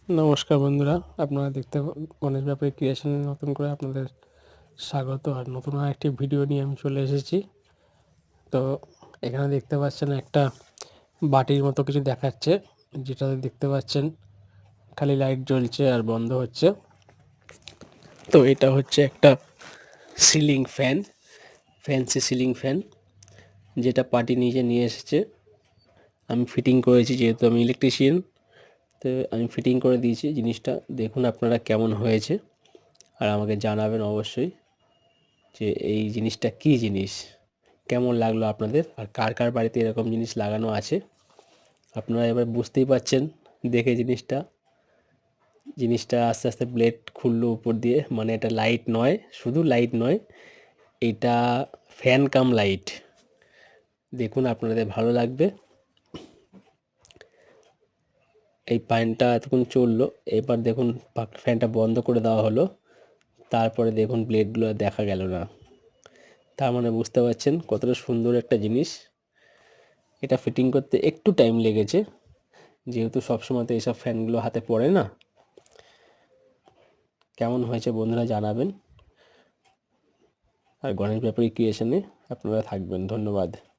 নমস্কার বন্ধুরা, আপনারা দেখতে গণেশ ব্যাপারী ক্রিয়েশনে নতুন করে আপনাদের স্বাগত। আর নতুন একটি ভিডিও নিয়ে আমি চলে এসেছি। তো এখানে দেখতে পাচ্ছেন একটা বাটির মতো কিছু দেখাচ্ছে, যেটাতে দেখতে পাচ্ছেন খালি লাইট জ্বলছে আর বন্ধ হচ্ছে। তো এটা হচ্ছে একটা ceiling fan, fancy ceiling fan, যেটা পার্টি নিজে নিয়ে এসেছে। আমি ফিটিং করেছি, যেহেতু আমি ইলেকট্রিশিয়ান, তো আমি ফিটিং করে দিয়েছি জিনিসটা। দেখুন আপনারা কেমন হয়েছে, আর আমাকে জানাবেন অবশ্যই যে এই জিনিসটা কী জিনিস, কেমন লাগলো আপনাদের, আর কার কার বাড়িতে এরকম জিনিস লাগানো আছে। আপনারা এবার বুঝতেই পারছেন দেখে জিনিসটা। জিনিসটা আস্তে আস্তে ব্লেড খুললো উপর দিয়ে, মানে এটা লাইট নয়, শুধু লাইট নয়, এটা ফ্যান কাম লাইট। দেখুন আপনাদের ভালো লাগবে। এই ফ্যানটা এতক্ষণ চললো, এবার দেখুন ফ্যানটা বন্ধ করে দেওয়া হলো, তারপরে দেখুন ব্লেডগুলো দেখা গেল না। তার মানে বুঝতে পারছেন কতটা সুন্দর একটা জিনিস। এটা ফিটিং করতে একটু টাইম লেগেছে, যেহেতু সবসময় তো এইসব ফ্যানগুলো হাতে পড়ে না। কেমন হয়েছে বন্ধুরা জানাবেন, আর গণেশ ব্যাপারী ক্রিয়েশনে আপনারা থাকবেন। ধন্যবাদ।